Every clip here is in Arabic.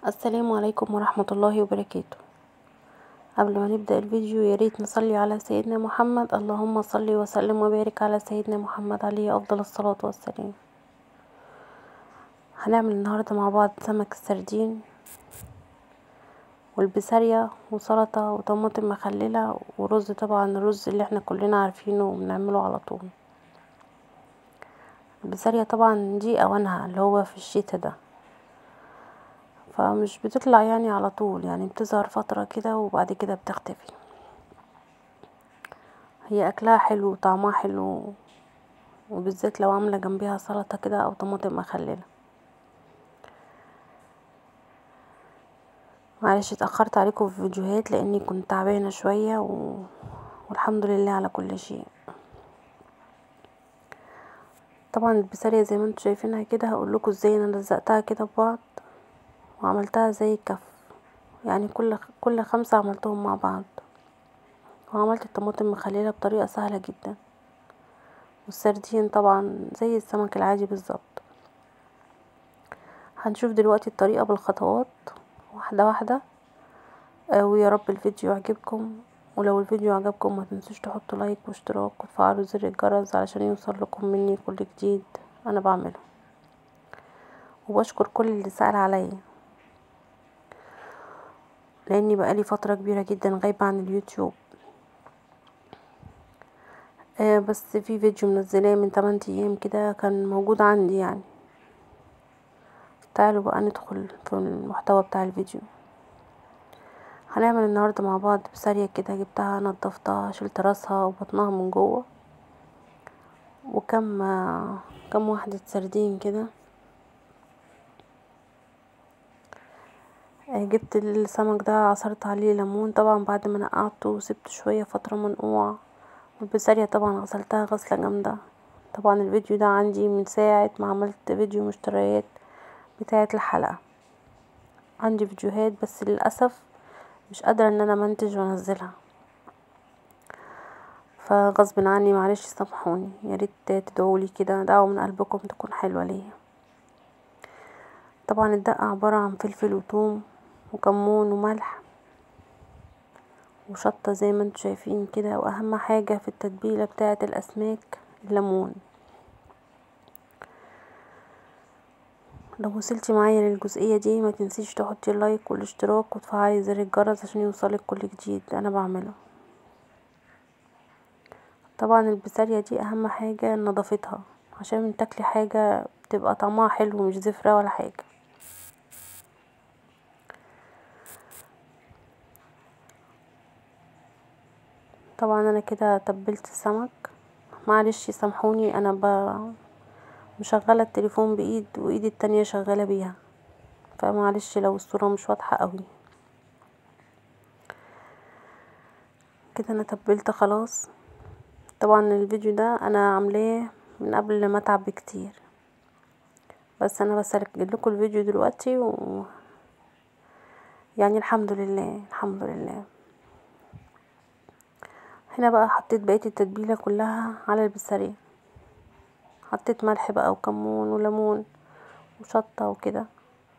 السلام عليكم ورحمة الله وبركاته. قبل ما نبدأ الفيديو ياريت نصلي على سيدنا محمد. اللهم صل وسلم وبارك على سيدنا محمد عليه أفضل الصلاة والسلام. هنعمل النهاردة مع بعض سمك السردين والبسارية وسلطة وطماطم مخللة ورز، طبعا الرز اللي احنا كلنا عارفينه وبنعمله على طول. البسارية طبعا دي اوانها اللي هو في الشتا ده، فمش بتطلع يعني على طول، يعني بتظهر فترة كده وبعد كده بتختفي. هي اكلها حلو وطعمها حلو، وبالذات لو عامله جنبيها سلطه كده او طماطم مخلله. معلش اتاخرت عليكم في الفيديوهات لاني كنت تعبانه شويه والحمد لله على كل شيء. طبعا البسارية زي ما انتوا شايفينها كده، هقول لكم ازاي انا لزقتها كده ببعض وعملتها زي الكف، يعني كل 5 عملتهم مع بعض. وعملت الطماطم مخلله بطريقه سهله جدا، والسردين طبعا زي السمك العادي بالظبط. هنشوف دلوقتي الطريقه بالخطوات واحده واحده. ويا رب الفيديو يعجبكم، ولو الفيديو عجبكم ما تنسوش تحطوا لايك واشتراك وتفعلوا زر الجرس علشان يوصل لكم مني كل جديد انا بعمله. وبشكر كل اللي سأل عليا، لاني بقالي فترة كبيرة جدا غايبة عن اليوتيوب. بس في فيديو منزلاه من 8 ايام كده كان موجود عندي يعني. تعالوا بقى ندخل في المحتوى بتاع الفيديو. هنعمل النهاردة مع بعض بسارية كده، جبتها نضفتها شلت راسها وبطنها من جوه، كم واحدة سردين كده. جبت السمك ده عصرت عليه ليمون طبعا بعد ما نقعته وسبته شوية فترة منقوع. والبسارية طبعا غسلتها غسلة جامدة. طبعا الفيديو ده عندي من ساعة ما عملت فيديو مشتريات بتاعة الحلقة. عندي فيديوهات بس للأسف مش قادرة ان انا منتج وانزلها، فغصب عني معلش سامحوني. ياريت تدعولي كده دعوة من قلبكم تكون حلوة ليا. طبعا الدقة عبارة عن فلفل وثوم وكمون وملح وشطة زي ما انتوا شايفين كده. واهم حاجة في التتبيلة بتاعة الاسماك الليمون. لو وصلتي معايا للجزئية دي ما تنسيش تحطي اللايك والاشتراك وتفعلي زر الجرس عشان يوصلك كل جديد انا بعمله. طبعا البسارية دي اهم حاجة نظافتها، عشان تاكلي حاجة تبقى طعمها حلو مش زفرة ولا حاجة. طبعا انا كده تبلت السمك. معلش سامحوني، انا مشغله التليفون بايد وايدي التانية شغاله بيها، فمعلش لو الصورة مش واضحة قوي كده. انا تبلت خلاص. طبعا الفيديو ده انا عاملاه من قبل ما اتعب بكتير، بس انا بسجل لكم الفيديو دلوقتي يعني الحمد لله الحمد لله. هنا بقى حطيت بقية التتبيلة كلها على البسارية. حطيت ملح بقى وكمون وليمون وشطة وكده،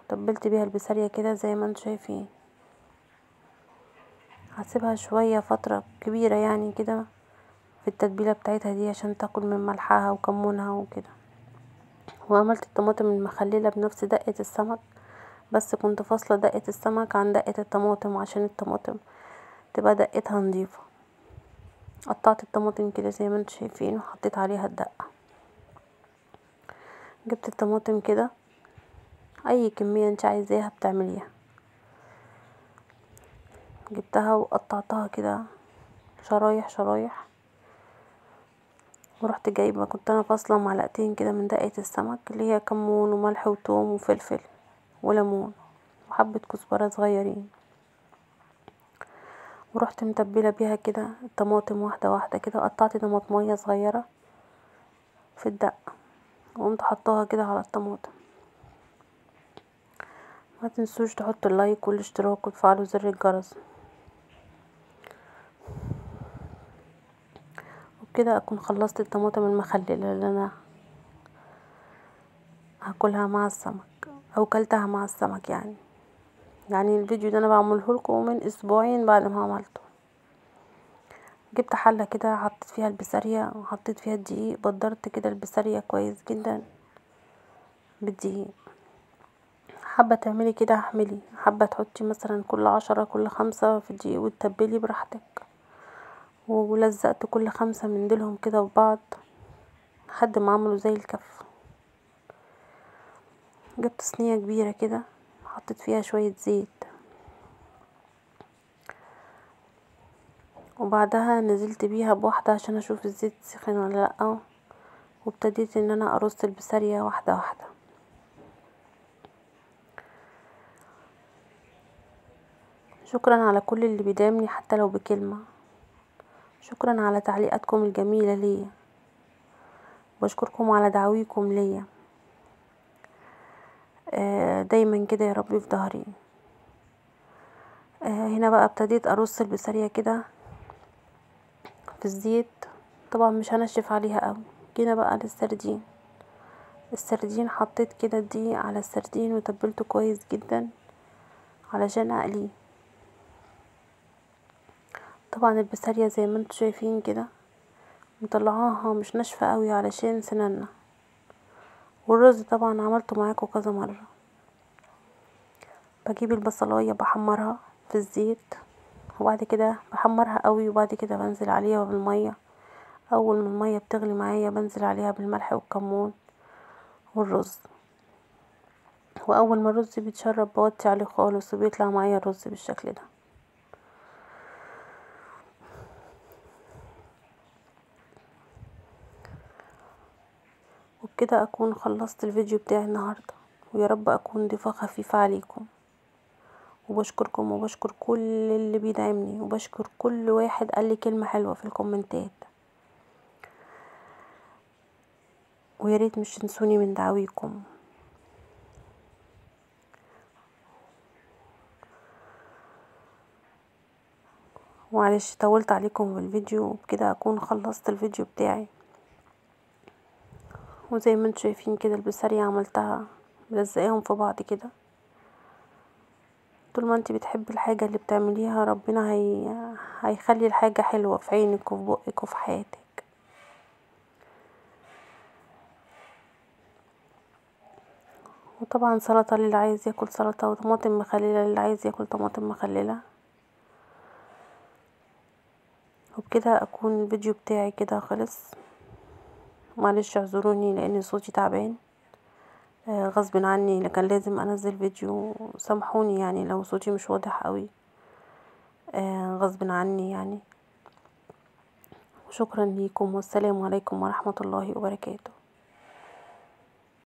تبلت بيها البسارية كده زي ما انتوا شايفين. هسيبها شوية فترة كبيرة يعني كده في التتبيلة بتاعتها دي عشان تاكل من ملحها وكمونها وكده. وعملت الطماطم المخللة بنفس دقة السمك، بس كنت فاصلة دقة السمك عن دقة الطماطم عشان الطماطم تبقى دقتها نظيفة. قطعت الطماطم كده زي ما انتوا شايفين وحطيت عليها الدقة. جبت الطماطم كده اي كمية انت عايزاها بتعمليها. جبتها وقطعتها كده شرايح شرايح، ورحت جايبه كنت انا فاصله معلقتين كده من دقة السمك اللي هي كمون وملح وثوم وفلفل وليمون وحبة كزبرة صغيرين. ورحت متبله بيها كده الطماطم واحده واحده كده. قطعت طماطمية صغيره في الدقة وقمت حطاها كده على الطماطم. ما تنسوش تحطوا اللايك والاشتراك وتفعلوا زر الجرس. وبكده اكون خلصت الطماطم المخلله اللي انا هاكلها مع السمك او كلتها مع السمك يعني. يعني الفيديو ده انا بعمله لكم من اسبوعين بعد ما عملته. جبت حله كده، حطيت فيها البسارية وحطيت فيها الدقيق، بدرت كده البسارية كويس جدا بالدقيق. حابه تعملي كده اعملي، حابه تحطي مثلا كل 10 كل 5 في الدقيق وتتبلي براحتك. ولزقت كل 5 من ديلهم كده في بعض لحد ما عملوا زي الكف. جبت صينيه كبيره كده، حطيت فيها شويه زيت، وبعدها نزلت بيها بواحده عشان اشوف الزيت سخن ولا لا، وابتديت ان انا ارص البسارية واحده واحده. شكرا على كل اللي بيدعمني حتى لو بكلمه، شكرا على تعليقاتكم الجميله ليا، بشكركم على دعويكم ليا. دايما كده يا رب في ظهري. هنا بقى ابتديت ارص البسارية كده في الزيت، طبعا مش هنشف عليها قوي. جينا بقى للسردين. السردين حطيت كده الدقيق على السردين وتبلته كويس جدا علشان اقليه. طبعا البسارية زي ما انتوا شايفين كده مطلعاها مش ناشفة قوي علشان سنانا. والرز طبعا عملته معاكم كذا مرة. بجيب البصلاية بحمرها في الزيت، وبعد كده بحمرها قوي، وبعد كده بنزل عليها بالمية. اول ما المية بتغلي معايا بنزل عليها بالملح والكمون والرز، واول ما الرز بيتشرب بوطي عليه خالص وبيطلع معايا الرز بالشكل ده. وبكده اكون خلصت الفيديو بتاعي النهاردة، ويا رب اكون ضيفة خفيفة عليكم. وبشكركم وبشكر كل اللي بيدعمني، وبشكر كل واحد قال لي كلمة حلوة في الكومنتات. ويا ريت مش تنسوني من دعويكم. معلش طولت عليكم في الفيديو، وبكده اكون خلصت الفيديو بتاعي. وزي ما انتوا شايفين كده البسارية عملتها ملزقاهم في بعض كده. طول ما انتي بتحبي الحاجة اللي بتعمليها ربنا هيخلي الحاجة حلوة في عينك وفي بقك وفي حياتك. وطبعا سلطة للي عايز ياكل سلطة، وطماطم مخللة للي عايز ياكل طماطم مخللة. وبكده اكون الفيديو بتاعي كده خلص. معلش اعذروني لان صوتي تعبان، غصب عني كان لازم انزل فيديو. سامحوني يعني لو صوتي مش واضح قوي، غصب عني يعني. وشكرا ليكم، والسلام عليكم ورحمة الله وبركاته.